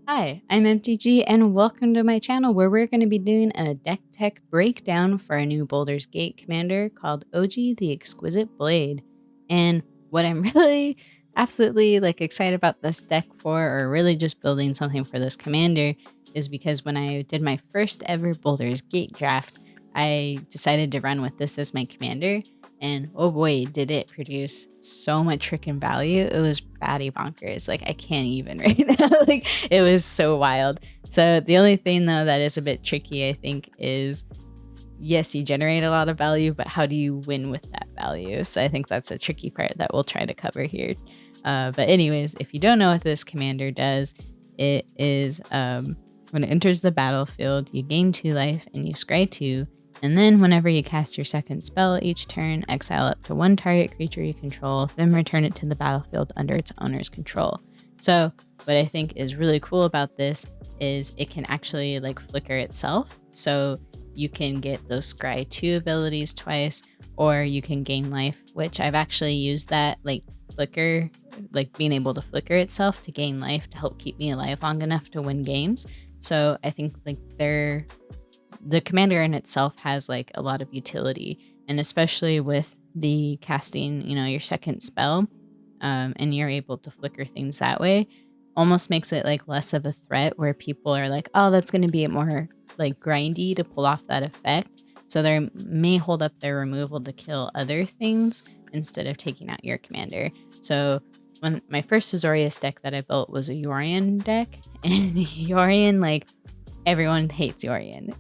Hi, I'm MTG and welcome to my channel where we're going to be doing a deck tech breakdown for a new Baldur's Gate commander called OG the Exquisite Blade. And what I'm really absolutely excited about this deck for, or really just building something for this commander, is because when I did my first ever Baldur's Gate draft, I decided to run with this as my commander. And oh boy, did it produce so much freaking value. It was batty bonkers. I can't even right now. It was so wild. So the only thing though that is a bit tricky, I think, is yes, you generate a lot of value, but how do you win with that value? So I think that's a tricky part that we'll try to cover here. But anyways, if you don't know what this commander does, it is when it enters the battlefield, you gain 2 life and you scry 2. And then whenever you cast your second spell each turn, exile up to 1 target creature you control, then return it to the battlefield under its owner's control. So what I think is really cool about this is it can actually flicker itself. So you can get those scry 2 abilities twice, or you can gain life, which I've actually used that flicker, being able to flicker itself to gain life to help keep me alive long enough to win games. So I think the commander in itself has a lot of utility, and especially with the casting, your second spell, and you're able to flicker things that way, almost makes it less of a threat where people are oh, that's going to be more grindy to pull off that effect. So they may hold up their removal to kill other things instead of taking out your commander. So when my first Azorius deck that I built was a Yorion deck, and Yorion, everyone hates Yorion.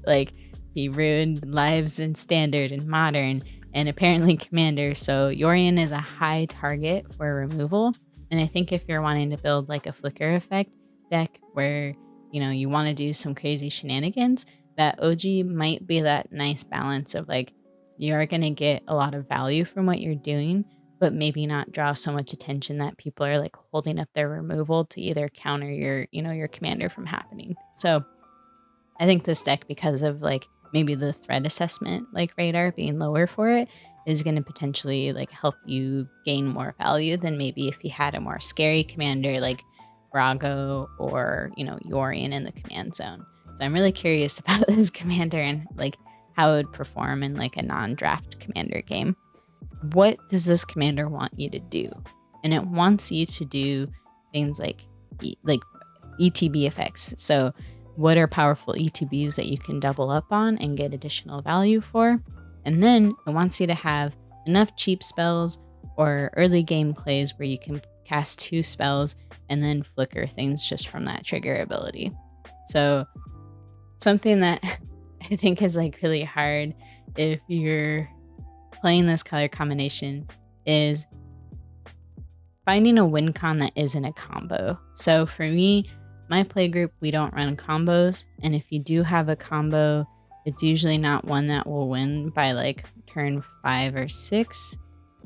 He ruined lives in standard and modern and apparently commander. So Yorion is a high target for removal. And I think if you're wanting to build a flicker effect deck where, you want to do some crazy shenanigans, that OG might be that nice balance of you are going to get a lot of value from what you're doing, but maybe not draw so much attention that people are holding up their removal to either counter your, your commander from happening. So I think this deck, because of maybe the threat assessment radar being lower for it, is going to potentially help you gain more value than maybe if you had a more scary commander like Brago or Yorion in the command zone. So I'm really curious about this commander and how it would perform in a non-draft commander game. What does this commander want you to do? And it wants you to do things like ETB effects. So what are powerful ETBs that you can double up on and get additional value for? And then it wants you to have enough cheap spells or early game plays where you can cast 2 spells and then flicker things just from that trigger ability. So something that I think is really hard if you're playing this color combination is finding a win con that isn't a combo. So for me, my playgroup, we don't run combos, and if you do have a combo, it's usually not one that will win by turn 5 or 6,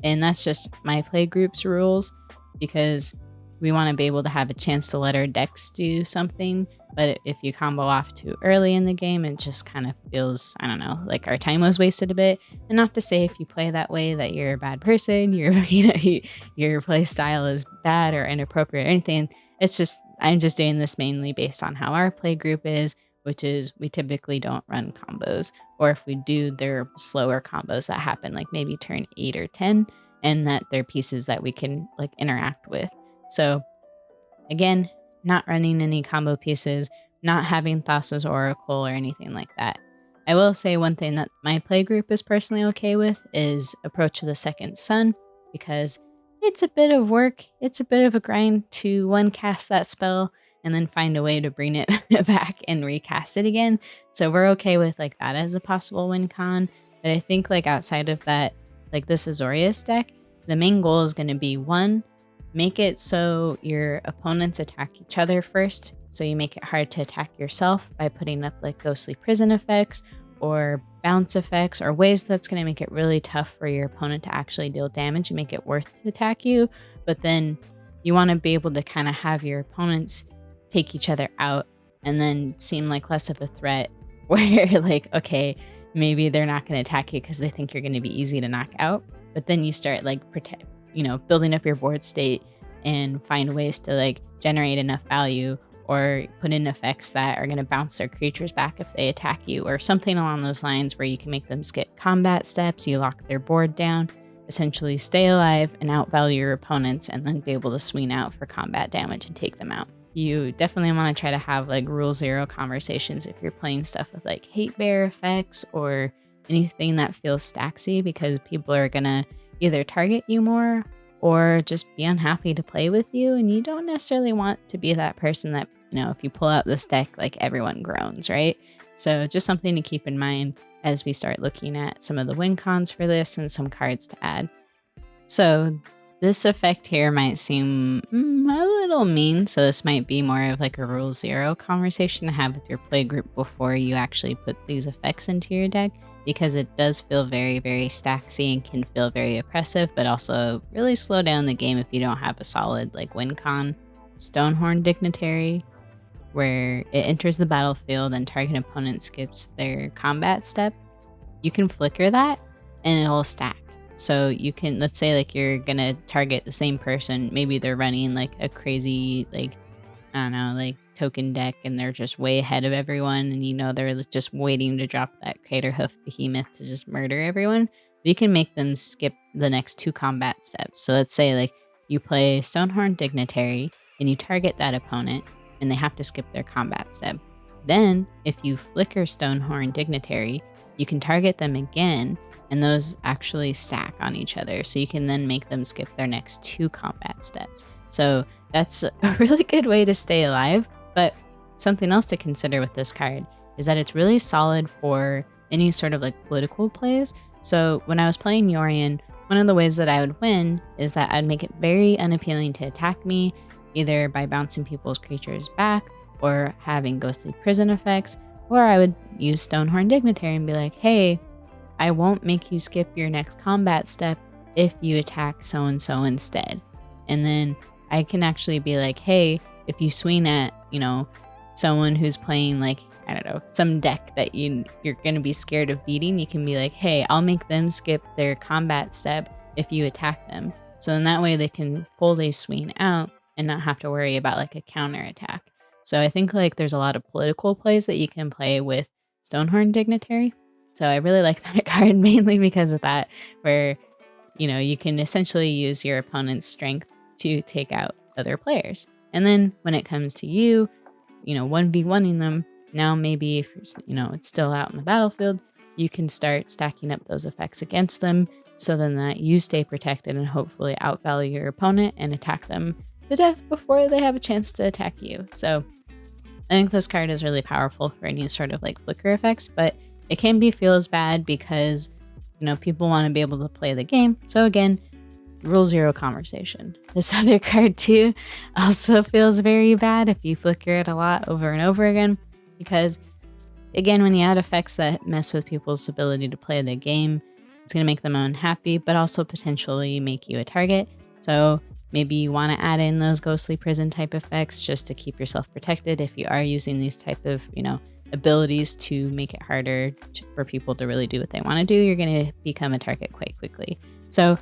and that's just my playgroup's rules, because we want to be able to have a chance to let our decks do something. But if you combo off too early in the game, it just kind of feels, I don't know, like our time was wasted a bit. And not to say if you play that way that you're a bad person, your play style is bad or inappropriate or anything. It's just, I'm just doing this mainly based on how our play group is, which is we typically don't run combos, or if we do, they're slower combos that happen maybe turn 8 or 10, and that they're pieces that we can interact with. So again, not running any combo pieces, not having Thassa's Oracle or anything like that. I will say one thing that my play group is personally okay with is Approach of the Second Sun, because it's a bit of work, it's a bit of a grind to one cast that spell and then find a way to bring it back and recast it again. So we're okay with that as a possible win con. But I think outside of that, this Azorius deck, the main goal is going to be 1, make it so your opponents attack each other first. So you make it hard to attack yourself by putting up ghostly prison effects or bounce effects or ways that's going to make it really tough for your opponent to actually deal damage and make it worth to attack you. But then you want to be able to kind of have your opponents take each other out and then seem less of a threat, where okay, maybe they're not going to attack you because they think you're going to be easy to knock out. But then you start building up your board state and find ways to generate enough value or put in effects that are going to bounce their creatures back if they attack you, or something along those lines where you can make them skip combat steps, you lock their board down, essentially stay alive and outvalue your opponents, and then be able to swing out for combat damage and take them out. You definitely want to try to have like rule zero conversations if you're playing stuff with like hate bear effects or anything that feels stacksy, because people are going to either target you more or just be unhappy to play with you, and you don't necessarily want to be that person that, you know, if you pull out this deck, like everyone groans, right? So just something to keep in mind as we start looking at some of the win cons for this and some cards to add. So this effect here might seem a little mean, so this might be more of like a rule zero conversation to have with your play group before you actually put these effects into your deck, because it does feel very, very stacksy and can feel very oppressive, but also really slow down the game if you don't have a solid like win con. Stonehorn Dignitary, where it enters the battlefield and target opponent skips their combat step. You can flicker that and it'll stack. So you can, let's say like you're gonna target the same person, maybe they're running like a crazy, like, I don't know, like token deck, and they're just way ahead of everyone, and you know they're just waiting to drop that Crater Hoof Behemoth to just murder everyone. You can make them skip the next 2 combat steps. So let's say like you play Stonehorn Dignitary and you target that opponent and they have to skip their combat step. Then if you flicker Stonehorn Dignitary, you can target them again, and those actually stack on each other. So you can then make them skip their next 2 combat steps. So that's a really good way to stay alive. But something else to consider with this card is that it's really solid for any sort of like political plays. So when I was playing Yorion, one of the ways that I would win is that I'd make it very unappealing to attack me, either by bouncing people's creatures back or having ghostly prison effects, or I would use Stonehorn Dignitary and be like, hey, I won't make you skip your next combat step if you attack so-and-so instead. And then I can actually be like, hey, if you swing at, you know, someone who's playing like, I don't know, some deck that you're going to be scared of beating, you can be like, hey, I'll make them skip their combat step if you attack them. So in that way they can fully swing out and not have to worry about like a counter attack. So I think like there's a lot of political plays that you can play with Stonehorn Dignitary. So I really like that card mainly because of that, where, you know, you can essentially use your opponent's strength to take out other players. And then when it comes to you, you know, 1v1ing them, now maybe if, you know, it's still out in the battlefield, you can start stacking up those effects against them, so then that you stay protected and hopefully outvalue your opponent and attack them to death before they have a chance to attack you. So I think this card is really powerful for any sort of like flicker effects, but it can feels bad because, you know, people want to be able to play the game. So again, rule zero conversation. This other card too also feels very bad if you flicker it a lot over and over again, because again, when you add effects that mess with people's ability to play the game, it's going to make them unhappy, but also potentially make you a target. So maybe you want to add in those ghostly prison type effects just to keep yourself protected if you are using these type of, you know, abilities to make it harder for people to really do what they want to do. You're going to become a target quite quickly. So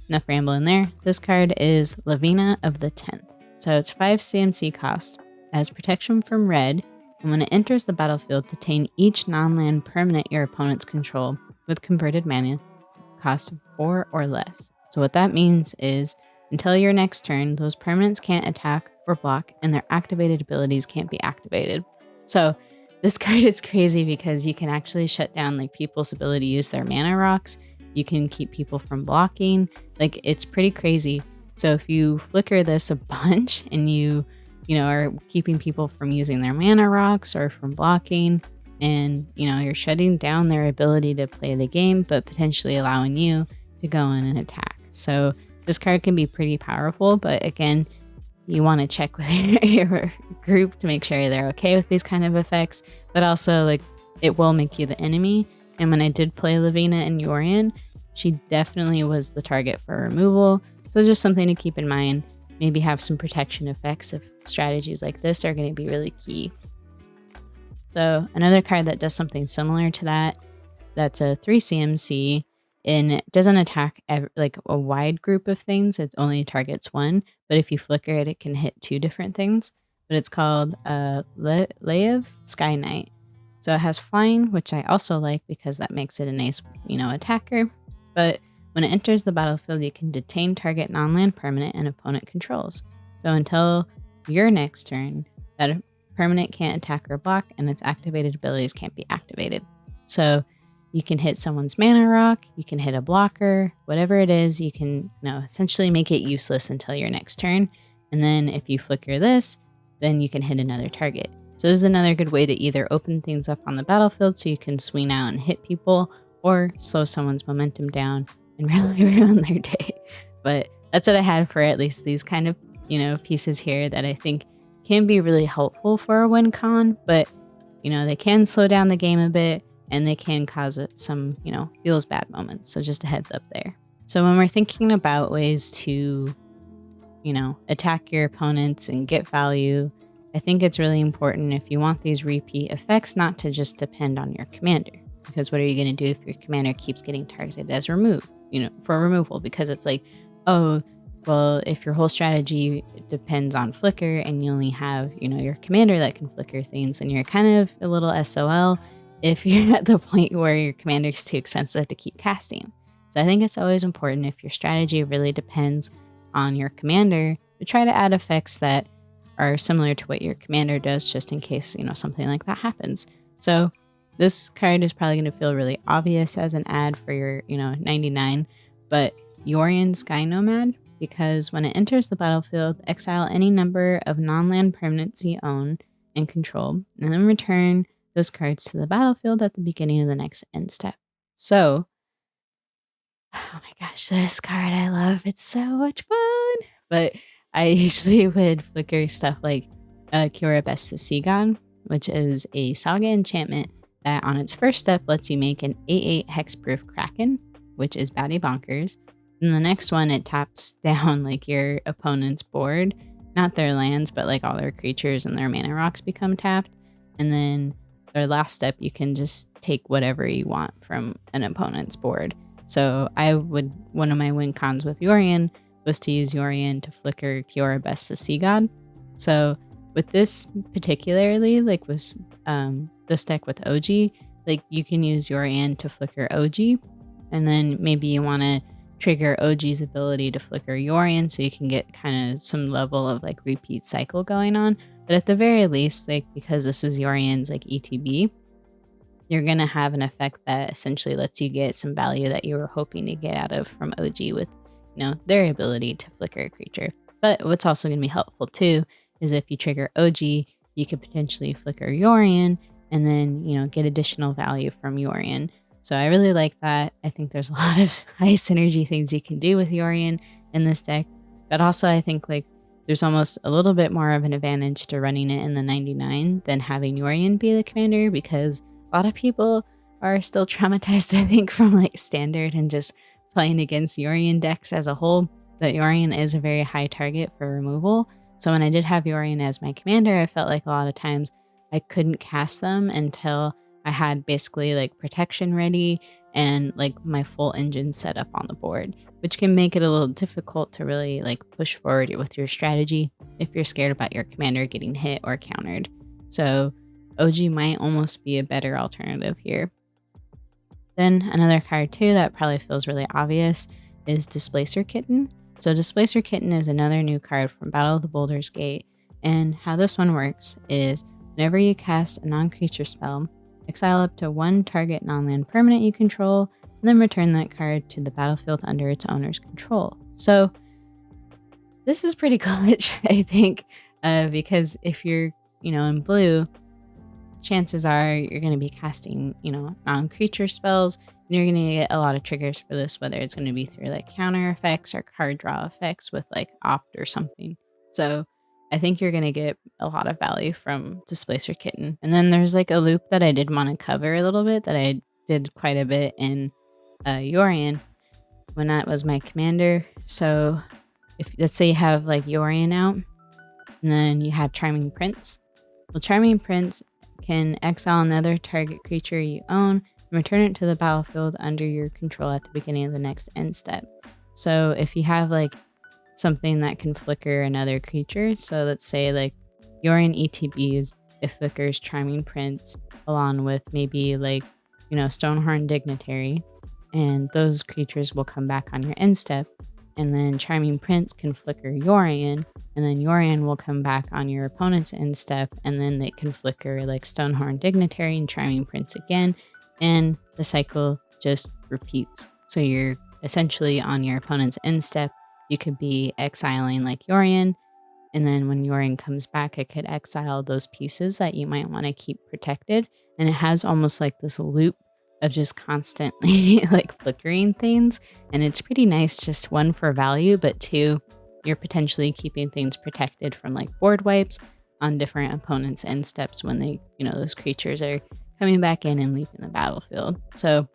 enough rambling there. This card is Lavina of the 10th. So it's 5 CMC cost. As protection from red, and when it enters the battlefield, detain each non-land permanent your opponents control with converted mana cost 4 or less. So what that means is until your next turn, those permanents can't attack or block, and their activated abilities can't be activated. So this card is crazy because you can actually shut down like people's ability to use their mana rocks. You can keep people from blocking. Like, it's pretty crazy. So if you flicker this a bunch and you know, are keeping people from using their mana rocks or from blocking, and, you know, you're shutting down their ability to play the game, but potentially allowing you to go in and attack. So this card can be pretty powerful, but again, you want to check with your group to make sure they're okay with these kind of effects, but also like it will make you the enemy. And when I did play Lavina and Yorion, she definitely was the target for removal. So just something to keep in mind. Maybe have some protection effects if strategies like this are going to be really key. So another card that does something similar to that, that's a 3 CMC, and it doesn't attack like a wide group of things. It only targets one, but if you flicker it, it can hit 2 different things. but it's called Lev Sky Knight. So it has flying, which I also like because that makes it a nice, attacker. But when it enters the battlefield, you can detain target non-land permanent and opponent controls. So until your next turn, that permanent can't attack or block, and its activated abilities can't be activated. So you can hit someone's mana rock, you can hit a blocker, whatever it is, you can essentially make it useless until your next turn. And then if you flicker this, then you can hit another target. So this is another good way to either open things up on the battlefield so you can swing out and hit people, or slow someone's momentum down and really ruin their day. But that's what I had for at least these kind of, pieces here that I think can be really helpful for a win con, but, they can slow down the game a bit and they can cause some, feels bad moments. So just a heads up there. So when we're thinking about ways to, attack your opponents and get value, I think it's really important if you want these repeat effects not to just depend on your commander. Because what are you going to do if your commander keeps getting targeted as for removal? Because it's like, oh, well, if your whole strategy depends on flicker and you only have, your commander that can flicker things, and you're kind of a little SOL if you're at the point where your commander is too expensive to keep casting. So I think it's always important, if your strategy really depends on your commander, to try to add effects that are similar to what your commander does, just in case, something like that happens. So this card is probably going to feel really obvious as an ad for your, 99, but Yorion Sky Nomad, because when it enters the battlefield, exile any number of non-land permanents you own and control, and then return those cards to the battlefield at the beginning of the next end step. So, oh my gosh, this card I love. It's so much fun. But I usually would flicker stuff like Kiora Best the Sea God, which is a saga enchantment that on its first step lets you make an 8/8 hexproof Kraken, which is baddie bonkers. And the next one, it taps down like your opponent's board, not their lands, but like all their creatures and their mana rocks become tapped. And then their last step, you can just take whatever you want from an opponent's board. So one of my win cons with Yorion was to use Yorion to flicker Kiora Best the Sea God. So with this particularly, like with this deck with OG, like you can use Yorion to flicker OG, and then maybe you want to trigger OG's ability to flicker Yorion so you can get kind of some level of like repeat cycle going on. But at the very least, like because this is Yorion's like ETB, you're going to have an effect that essentially lets you get some value that you were hoping to get out of from OG with, their ability to flicker a creature. But what's also going to be helpful too is if you trigger OG, you could potentially flicker Yorion and then, get additional value from Yorion. So I really like that. I think there's a lot of high synergy things you can do with Yorion in this deck. But also I think like there's almost a little bit more of an advantage to running it in the 99 than having Yorion be the commander, because a lot of people are still traumatized, I think, from like standard and just playing against Yorion decks as a whole. That Yorion is a very high target for removal. So when I did have Yorion as my commander, I felt like a lot of times I couldn't cast them until I had basically like protection ready and like my full engine set up on the board, which can make it a little difficult to really like push forward with your strategy if you're scared about your commander getting hit or countered. So OG might almost be a better alternative here. Then another card too that probably feels really obvious is Displacer Kitten. So Displacer Kitten is another new card from Battle of the Baldur's Gate, and how this one works is whenever you cast a non-creature spell, exile up to one target non-land permanent you control, and then return that card to the battlefield under its owner's control. So this is pretty clutch, I think, because if you're, in blue, chances are you're going to be casting, non-creature spells, and you're going to get a lot of triggers for this, whether it's going to be through like counter effects or card draw effects with like opt or something. So I think you're going to get a lot of value from Displacer Kitten. And then there's like a loop that I did want to cover a little bit that I did quite a bit in Yorion when that was my commander. So if let's say you have like Yorion out and then you have Charming Prince. Well, Charming Prince can exile another target creature you own and return it to the battlefield under your control at the beginning of the next end step. So if you have like something that can flicker another creature, so let's say like Yorion ETBs, it flickers Charming Prince along with maybe like, Stonehorn Dignitary, and those creatures will come back on your end step. And then Charming Prince can flicker Yorion, and then Yorion will come back on your opponent's end step, and then they can flicker like Stonehorn Dignitary and Charming Prince again, and the cycle just repeats. So you're essentially on your opponent's end step, you could be exiling like Yorion, and then when Yorion comes back, it could exile those pieces that you might want to keep protected. And it has almost like this loop of just constantly like flickering things. And it's pretty nice, just one for value, but two, you're potentially keeping things protected from like board wipes on different opponents' end steps when they, those creatures are coming back in and leaving the battlefield. So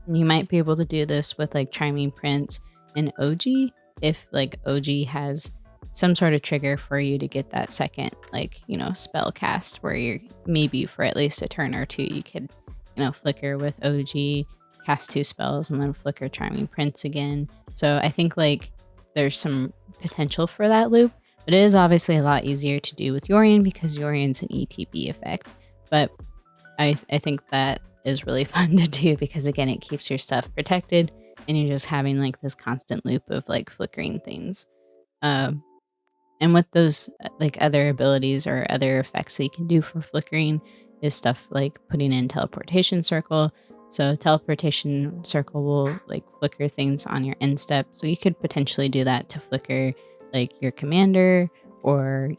you might be able to do this with like Charming Prince and OG if like OG has some sort of trigger for you to get that second, like, spell cast where you're maybe for at least a turn or two, you could, flicker with OG, cast 2 spells, and then flicker Charming Prince again. So I think like there's some potential for that loop, but it is obviously a lot easier to do with Yorion because Yorion's an ETB effect. But I think that is really fun to do because again, it keeps your stuff protected and you're just having like this constant loop of like flickering things. And with those like other abilities or other effects that you can do for flickering is stuff like putting in Teleportation Circle. So Teleportation Circle will like flicker things on your end step. So you could potentially do that to flicker like your commander or,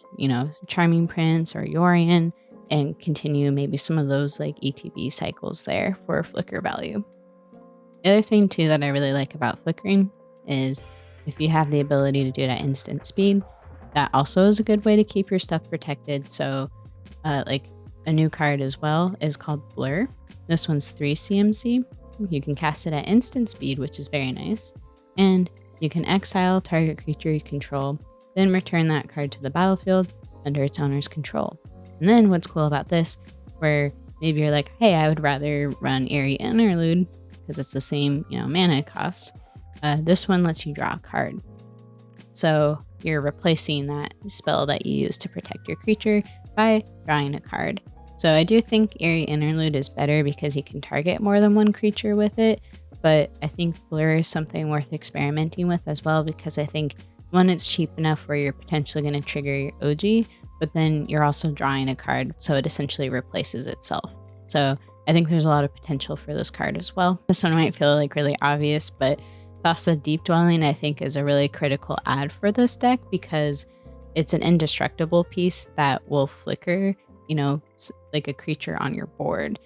Charming Prince or Yorion and continue maybe some of those like ETB cycles there for flicker value. The other thing too that I really like about flickering is if you have the ability to do it at instant speed, that also is a good way to keep your stuff protected. So like a new card as well is called Blur. This one's 3 CMC. You can cast it at instant speed, which is very nice. And you can exile target creature you control, then return that card to the battlefield under its owner's control. And then what's cool about this, where maybe you're like, hey, I would rather run Eerie Interlude because it's the same, mana cost. This one lets you draw a card. So you're replacing that spell that you use to protect your creature by drawing a card. So I do think Eerie Interlude is better because you can target more than one creature with it, but I think Blur is something worth experimenting with as well because I think, one, it's cheap enough where you're potentially going to trigger your OG, but then you're also drawing a card, so it essentially replaces itself. So I think there's a lot of potential for this card as well. This one might feel like really obvious, but Thassa Deep Dwelling, I think, is a really critical add for this deck because it's an indestructible piece that will flicker, like a creature on your board.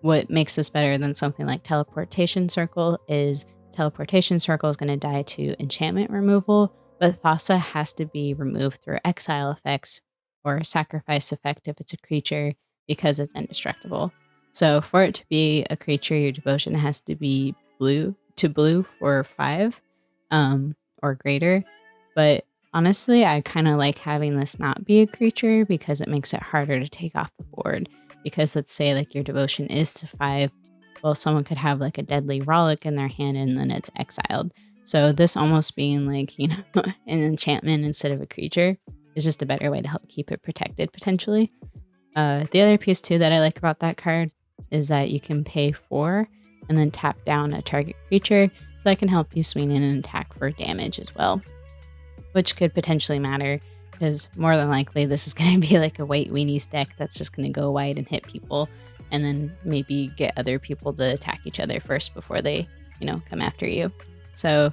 What makes this better than something like Teleportation Circle is Teleportation Circle is going to die to enchantment removal, but Thassa has to be removed through exile effects or sacrifice effect if it's a creature because it's indestructible. So for it to be a creature, your devotion has to be blue for 5 or greater. But honestly, I kind of like having this not be a creature because it makes it harder to take off the board. Because let's say like your devotion is to 5, well, someone could have like a Deadly Rollick in their hand and then it's exiled. So this almost being like, an enchantment instead of a creature is just a better way to help keep it protected potentially. The other piece too that I like about that card is that you can pay 4 and then tap down a target creature, so that can help you swing in and attack for damage as well, which could potentially matter because more than likely this is going to be like a white weenies deck that's just going to go wide and hit people and then maybe get other people to attack each other first before they, come after you. So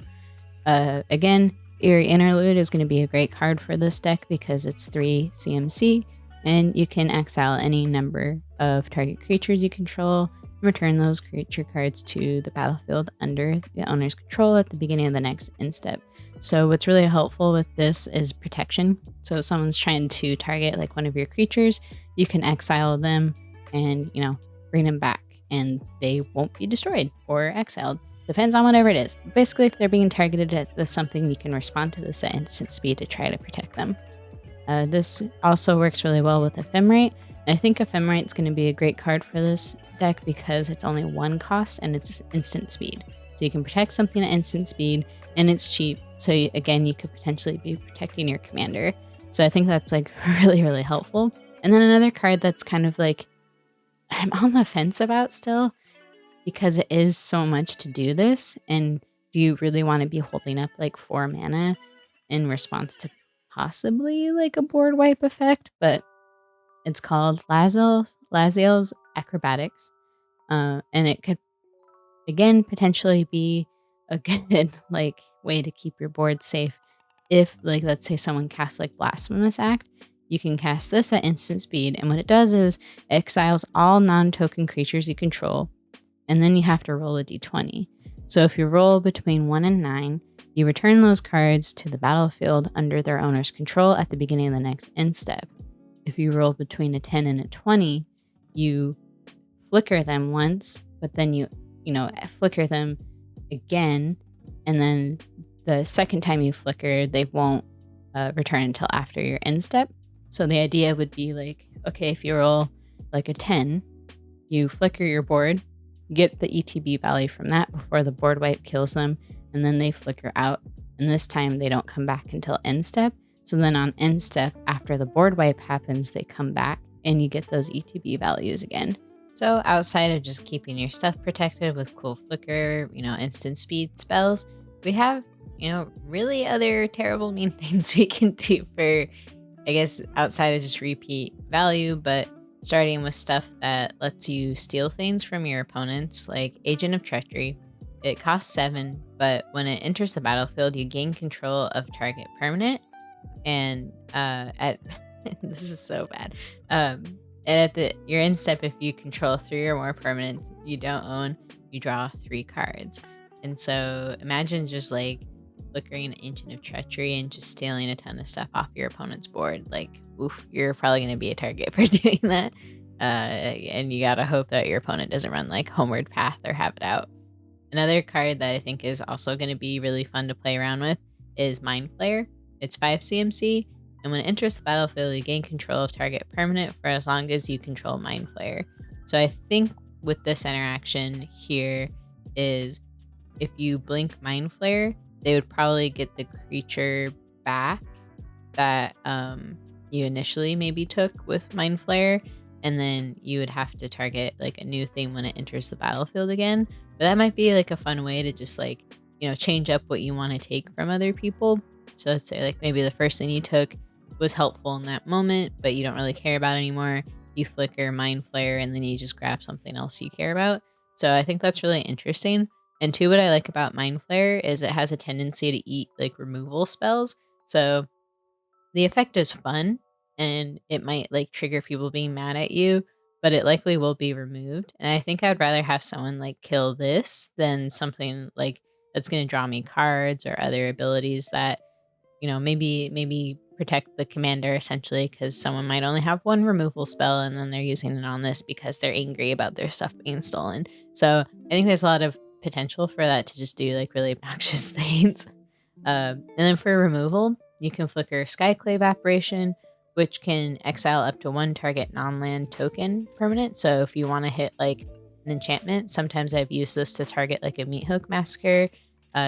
again, Eerie Interlude is going to be a great card for this deck because it's 3 CMC and you can exile any number of target creatures you control, return those creature cards to the battlefield under the owner's control at the beginning of the next end step. So what's really helpful with this is protection. So if someone's trying to target like one of your creatures, you can exile them and, bring them back and they won't be destroyed or exiled. Depends on whatever it is. Basically, if they're being targeted with something, you can respond to this at instant speed to try to protect them. This also works really well with Ephemerate. I think Ephemerate is going to be a great card for this deck because it's only 1 cost and it's instant speed. So you can protect something at instant speed and it's cheap. So again, you could potentially be protecting your commander. So I think that's like really, really helpful. And then another card that's kind of like I'm on the fence about still, because it is so much to do this. And do you really want to be holding up like 4 mana in response to possibly like a board wipe effect? But it's called Lazarus Acrobatics. And it could, again, potentially be a good like way to keep your board safe. If, like, let's say someone casts like Blasphemous Act, you can cast this at instant speed, and what it does is it exiles all non-token creatures you control, and then you have to roll a d20. So if you roll between 1 and 9, you return those cards to the battlefield under their owner's control at the beginning of the next end step. If you roll between a 10 and a 20, you flicker them once, but then you flicker them again, and then the second time you flicker, they won't return until after your end step. So the idea would be like, okay, if you roll like a 10, you flicker your board, get the ETB value from that before the board wipe kills them, and then they flicker out. And this time they don't come back until end step. So then on end step, after the board wipe happens, they come back and you get those ETB values again. So outside of just keeping your stuff protected with cool flicker, instant speed spells, we have, really other terrible mean things we can do for, I guess, outside of just repeat value, but starting with stuff that lets you steal things from your opponents, like Agent of Treachery. It costs 7, but when it enters the battlefield, you gain control of target permanent. And this is so bad. And at your end step, if you control 3 or more permanents you don't own, you draw 3 cards. And so imagine just like flickering Ancient of Treachery and just stealing a ton of stuff off your opponent's board. Like, oof, you're probably going to be a target for doing that. And you got to hope that your opponent doesn't run like Homeward Path or have it out. Another card that I think is also going to be really fun to play around with is Mind Flayer. It's 5 CMC, and when it enters the battlefield, you gain control of target permanent for as long as you control Mind Flayer. So I think with this interaction here is if you blink Mind Flayer, they would probably get the creature back that you initially maybe took with Mind Flayer, and then you would have to target like a new thing when it enters the battlefield again. But that might be like a fun way to just like, change up what you want to take from other people. So let's say like maybe the first thing you took was helpful in that moment, but you don't really care about anymore. You flicker Mind Flayer and then you just grab something else you care about. So I think that's really interesting. And two, what I like about Mind Flayer is it has a tendency to eat like removal spells. So the effect is fun and it might like trigger people being mad at you, but it likely will be removed. And I think I'd rather have someone like kill this than something like that's going to draw me cards or other abilities that, maybe protect the commander essentially, because someone might only have one removal spell and then they're using it on this because they're angry about their stuff being stolen. So I think there's a lot of potential for that to just do like really obnoxious things. And then for removal, you can flicker Skyclave Apparition, which can exile up to 1 target non-land token permanent. So if you want to hit like an enchantment, sometimes I've used this to target like a Meat Hook Massacre,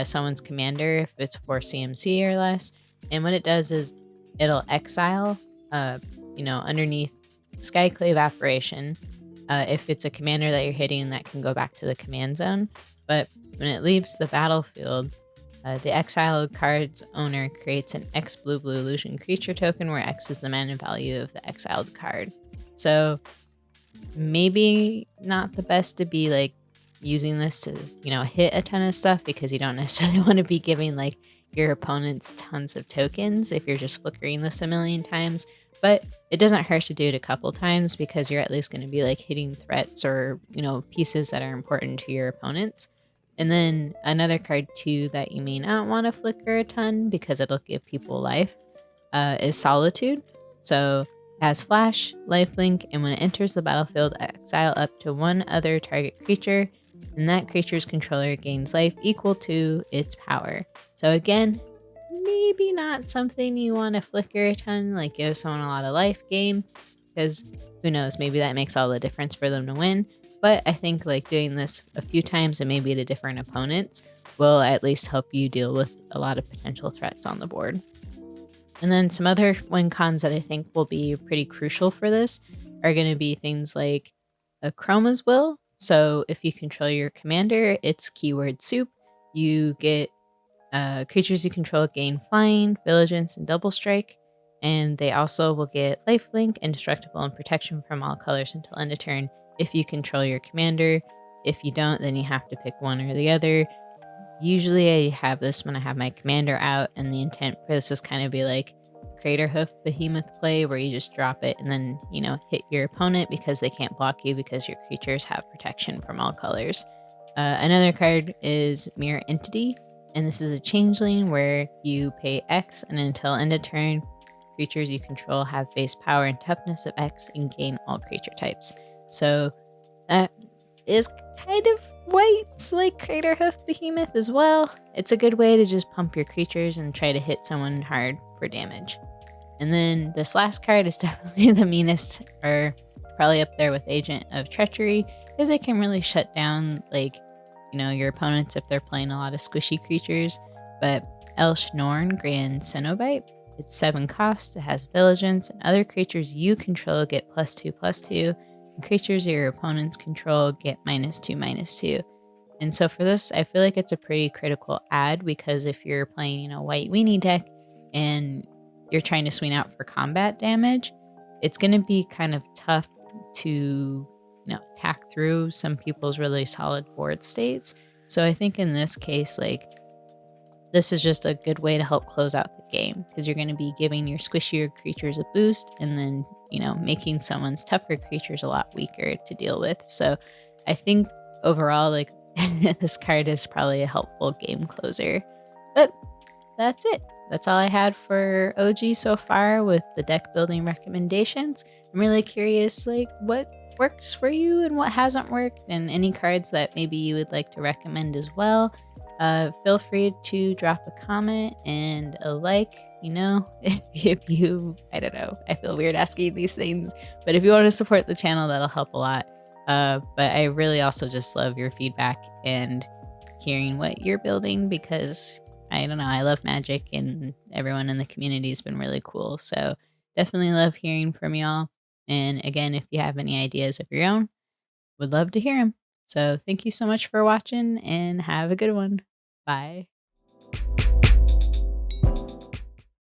someone's commander if it's 4 CMC or less. And what it does is it'll exile, underneath Skyclave Apparition. If it's a commander that you're hitting, that can go back to the command zone. But when it leaves the battlefield, the exiled card's owner creates an X blue-blue illusion creature token where X is the mana value of the exiled card. So maybe not the best to be like using this to, hit a ton of stuff, because you don't necessarily want to be giving like your opponents tons of tokens if you're just flickering this a million times. But it doesn't hurt to do it a couple times, because you're at least going to be like hitting threats or, pieces that are important to your opponents. And then another card too that you may not want to flicker a ton because it'll give people life is Solitude. So it has flash, lifelink, and when it enters the battlefield, exile up to 1 other target creature, and that creature's controller gains life equal to its power. So again, maybe not something you want to flicker a ton, like give someone a lot of life game, because who knows, maybe that makes all the difference for them to win. But I think like doing this a few times and maybe to different opponents will at least help you deal with a lot of potential threats on the board. And then some other wincons that I think will be pretty crucial for this are going to be things like a Chroma's Will. So if you control your commander, it's keyword soup. You get creatures you control gain flying, vigilance, and double strike. And they also will get lifelink, indestructible, and protection from all colors until end of turn if you control your commander. If you don't, then you have to pick one or the other. Usually I have this when I have my commander out, and the intent for this is kind of be like Craterhoof Behemoth play, where you just drop it and then, hit your opponent because they can't block you because your creatures have protection from all colors. Another card is Mirror Entity, and this is a changeling where you pay X, and until end of turn, creatures you control have base power and toughness of X and gain all creature types. So that is kind of white, like Craterhoof Behemoth as well. It's a good way to just pump your creatures and try to hit someone hard for damage. And then this last card is definitely the meanest, or probably up there with Agent of Treachery, because it can really shut down, your opponents if they're playing a lot of squishy creatures. But Elshnorn Grand Cenobite, it's 7 cost, it has vigilance, and other creatures you control get +2/+2, and creatures your opponents control get -2/-2. And so for this, I feel like it's a pretty critical add, because if you're playing, white weenie deck and you're trying to swing out for combat damage, it's going to be kind of tough to, attack through some people's really solid board states. So I think in this case, this is just a good way to help close out the game, because you're going to be giving your squishier creatures a boost and then, making someone's tougher creatures a lot weaker to deal with. So I think overall, this card is probably a helpful game closer. But that's it. That's all I had for OG so far with the deck building recommendations. I'm really curious, what works for you and what hasn't worked, and any cards that maybe you would like to recommend as well. Feel free to drop a comment and a like, if you, I don't know, I feel weird asking these things, but if you want to support the channel, that'll help a lot. But I really also just love your feedback and hearing what you're building, because I don't know, I love Magic and everyone in the community has been really cool. So definitely love hearing from y'all. And again, if you have any ideas of your own, would love to hear them. So thank you so much for watching, and have a good one. Bye.